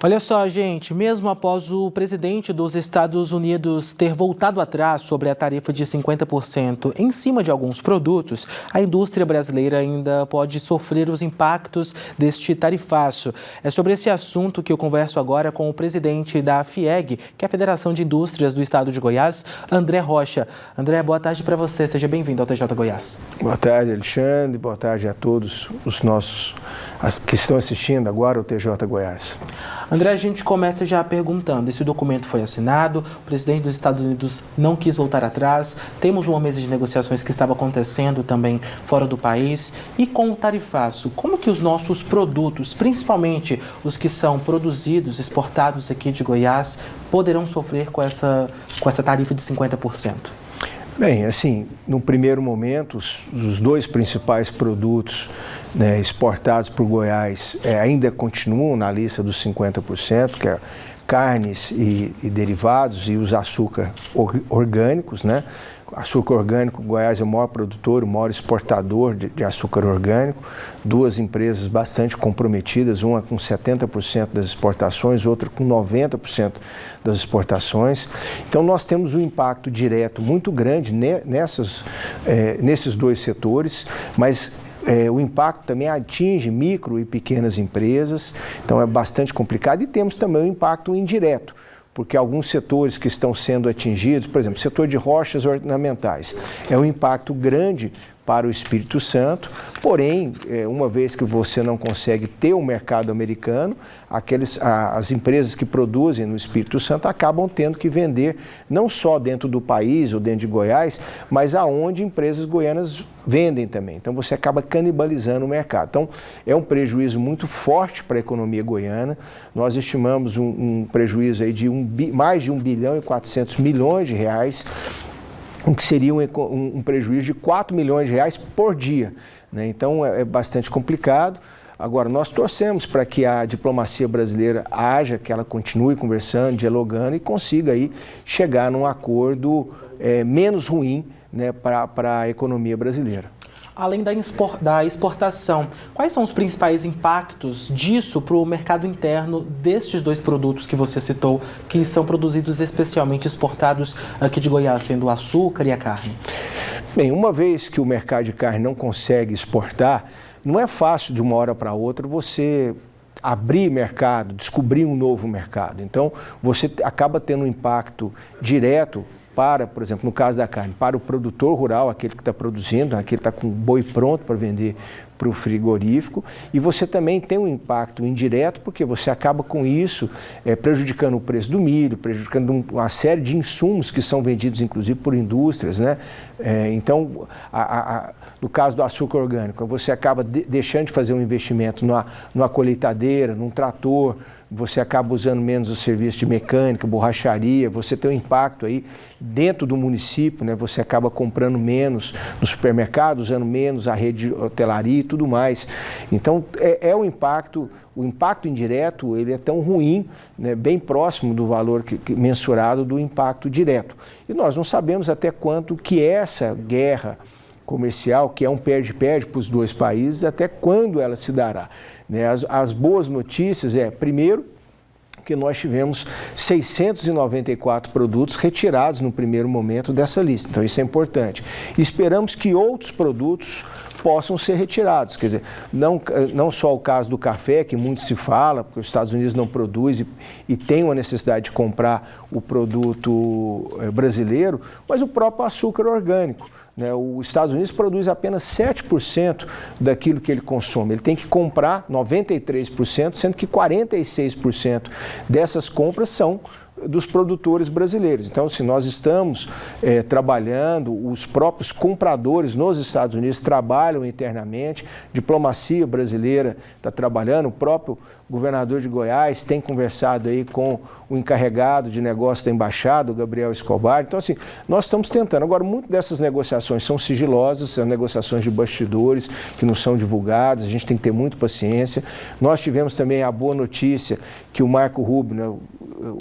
Olha só, gente, mesmo após o presidente dos Estados Unidos ter voltado atrás sobre a tarifa de 50% em cima de alguns produtos, a indústria brasileira ainda pode sofrer os impactos deste tarifaço. É sobre esse assunto que eu converso agora com o presidente da FIEG, que é a Federação de Indústrias do Estado de Goiás, André Rocha. André, boa tarde para você. Seja bem-vindo ao TJ Goiás. Boa tarde, Alexandre. Boa tarde a todos os nossos que estão assistindo agora ao TJ Goiás. André, a gente começa já perguntando, esse documento foi assinado, o presidente dos Estados Unidos não quis voltar atrás, temos uma mesa de negociações que estava acontecendo também fora do país, e com o tarifaço, como que os nossos produtos, principalmente os que são produzidos, exportados aqui de Goiás, poderão sofrer com essa tarifa de 50%? Bem, assim, no primeiro momento, os dois principais produtos exportados por Goiás ainda continuam na lista dos 50%, que é carnes e derivados e os açúcar orgânicos, né? Açúcar orgânico, Goiás é o maior produtor, o maior exportador de açúcar orgânico. Duas empresas bastante comprometidas, uma com 70% das exportações, outra com 90% das exportações. Então nós temos um impacto direto muito grande nesses dois setores, mas o impacto também atinge micro e pequenas empresas, então é bastante complicado. E temos também o impacto indireto, porque alguns setores que estão sendo atingidos, por exemplo, o setor de rochas ornamentais, é um impacto grande para o Espírito Santo, porém, uma vez que você não consegue ter um mercado americano, as empresas que produzem no Espírito Santo acabam tendo que vender não só dentro do país ou dentro de Goiás, mas aonde empresas goianas vendem também. Então você acaba canibalizando o mercado. Então é um prejuízo muito forte para a economia goiana. Nós estimamos um prejuízo aí de mais de 1 bilhão e 400 milhões de reais, o que seria um prejuízo de 4 milhões de reais por dia, né? Então é bastante complicado. Agora, nós torcemos para que a diplomacia brasileira haja, que ela continue conversando, dialogando e consiga aí chegar num acordo menos ruim, né, para a economia brasileira. Além da exportação, quais são os principais impactos disso para o mercado interno destes dois produtos que você citou, que são produzidos especialmente exportados aqui de Goiás, sendo o açúcar e a carne? Bem, uma vez que o mercado de carne não consegue exportar, não é fácil de uma hora para outra você abrir mercado, descobrir um novo mercado. Então, você acaba tendo um impacto direto para, por exemplo, no caso da carne, para o produtor rural, aquele que está produzindo, aquele que está com o boi pronto para vender para o frigorífico, e você também tem um impacto indireto, porque você acaba com isso prejudicando o preço do milho, prejudicando uma série de insumos que são vendidos, inclusive, por indústrias, né? Então, no caso do açúcar orgânico, você acaba deixando de fazer um investimento numa colheitadeira, num trator, você acaba usando menos o serviço de mecânica, borracharia, você tem um impacto aí dentro do município, né? Você acaba comprando menos no supermercado, usando menos a rede de hotelaria e tudo mais. Então, o impacto indireto, ele é tão ruim, né? Bem próximo do valor mensurado do impacto direto. E nós não sabemos até quanto que essa guerra comercial, que é um perde-perde para os dois países, até quando ela se dará. As boas notícias primeiro, que nós tivemos 694 produtos retirados no primeiro momento dessa lista, então isso é importante. Esperamos que outros produtos possam ser retirados, quer dizer, não só o caso do café, que muito se fala, porque os Estados Unidos não produz e tem uma necessidade de comprar o produto brasileiro, mas o próprio açúcar orgânico. Os Estados Unidos produz apenas 7% daquilo que ele consome. Ele tem que comprar 93%, sendo que 46% dessas compras são dos produtores brasileiros. Então, se nós estamos trabalhando, os próprios compradores nos Estados Unidos trabalham internamente, diplomacia brasileira está trabalhando, o próprio governador de Goiás tem conversado aí com o encarregado de negócio da embaixada, o Gabriel Escobar. Então, assim, nós estamos tentando. Agora, muitas dessas negociações são sigilosas, são negociações de bastidores que não são divulgadas, a gente tem que ter muita paciência. Nós tivemos também a boa notícia que o Marco Rubio, né,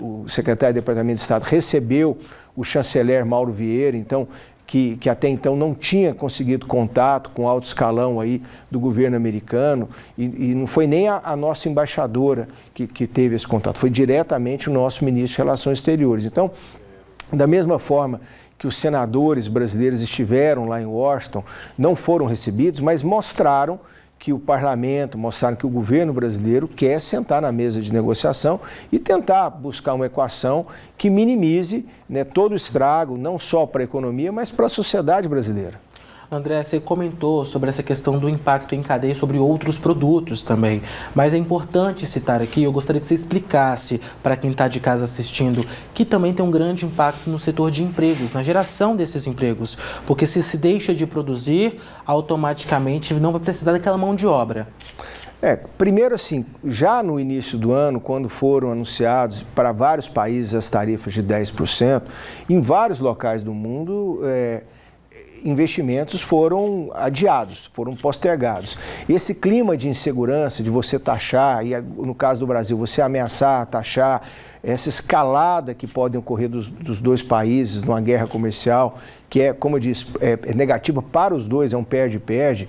o secretário do Departamento de Estado, recebeu o chanceler Mauro Vieira, então, que até então não tinha conseguido contato com o alto escalão aí do governo americano, e não foi nem a nossa embaixadora que teve esse contato, foi diretamente o nosso ministro de Relações Exteriores. Então, da mesma forma que os senadores brasileiros estiveram lá em Washington, não foram recebidos, mas mostraram que o parlamento, mostraram que o governo brasileiro quer sentar na mesa de negociação e tentar buscar uma equação que minimize, né, todo o estrago, não só para a economia, mas para a sociedade brasileira. André, você comentou sobre essa questão do impacto em cadeia sobre outros produtos também, mas é importante citar aqui, eu gostaria que você explicasse para quem está de casa assistindo, que também tem um grande impacto no setor de empregos, na geração desses empregos, porque se deixa de produzir, automaticamente não vai precisar daquela mão de obra. Primeiro assim, já no início do ano, quando foram anunciados para vários países as tarifas de 10%, em vários locais do mundo, investimentos foram adiados, foram postergados. Esse clima de insegurança, de você taxar, e no caso do Brasil, você ameaçar, taxar, essa escalada que pode ocorrer dos dois países numa guerra comercial, que é, como eu disse, é negativa para os dois, é um perde-perde.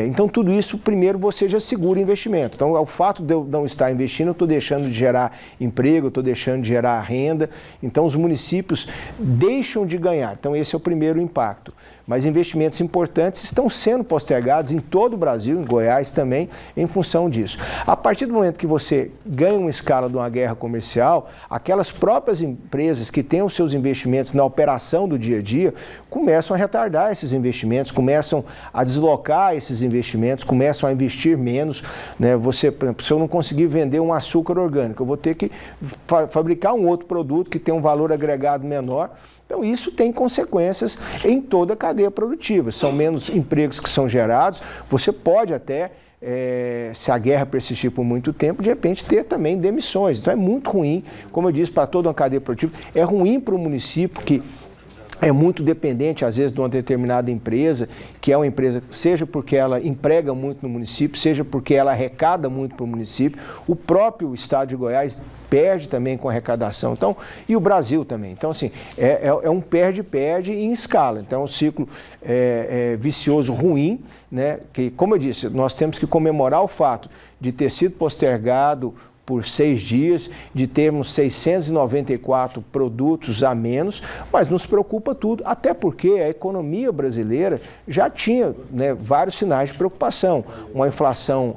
Então, tudo isso, primeiro, você já segura investimento. Então, ao fato de eu não estar investindo, eu estou deixando de gerar emprego, eu estou deixando de gerar renda. Então, os municípios deixam de ganhar. Então, esse é o primeiro impacto. Mas investimentos importantes estão sendo postergados em todo o Brasil, em Goiás também, em função disso. A partir do momento que você ganha uma escala de uma guerra comercial, aquelas próprias empresas que têm os seus investimentos na operação do dia a dia, começam a retardar esses investimentos, começam a deslocar esses investimentos, começam a investir menos, né? Você, por exemplo, se eu não conseguir vender um açúcar orgânico, eu vou ter que fabricar um outro produto que tem um valor agregado menor. Então, isso tem consequências em toda a cadeia produtiva. São menos empregos que são gerados. Você pode até, se a guerra persistir por muito tempo, de repente ter também demissões. Então, é muito ruim, como eu disse, para toda uma cadeia produtiva. É ruim para o município que é muito dependente, às vezes, de uma determinada empresa, que é uma empresa, seja porque ela emprega muito no município, seja porque ela arrecada muito para o município. O próprio estado de Goiás perde também com a arrecadação, então, e o Brasil também. Então, assim, é um perde-perde em escala. Então, é um ciclo vicioso ruim, né? Que, como eu disse, nós temos que comemorar o fato de ter sido postergado por 6 dias, de termos 694 produtos a menos, mas nos preocupa tudo, até porque a economia brasileira já tinha, né, vários sinais de preocupação. Uma inflação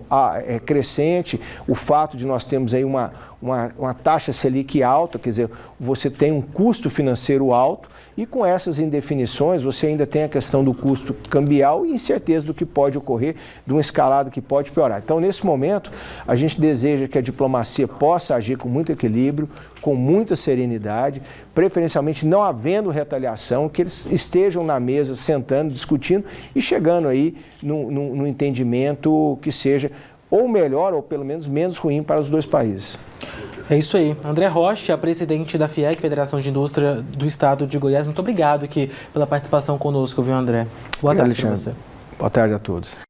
crescente, o fato de nós termos aí uma taxa Selic alta, quer dizer, você tem um custo financeiro alto, e com essas indefinições você ainda tem a questão do custo cambial e incerteza do que pode ocorrer, de uma escalada que pode piorar. Então, nesse momento, a gente deseja que a diplomacia possa agir com muito equilíbrio, com muita serenidade, preferencialmente não havendo retaliação, que eles estejam na mesa, sentando, discutindo e chegando aí num entendimento que seja ou melhor, ou pelo menos menos ruim para os dois países. É isso aí. André Rocha, presidente da FIEC, Federação de Indústria do Estado de Goiás, muito obrigado aqui pela participação conosco, viu, André? Boa tarde para você. Boa tarde a todos.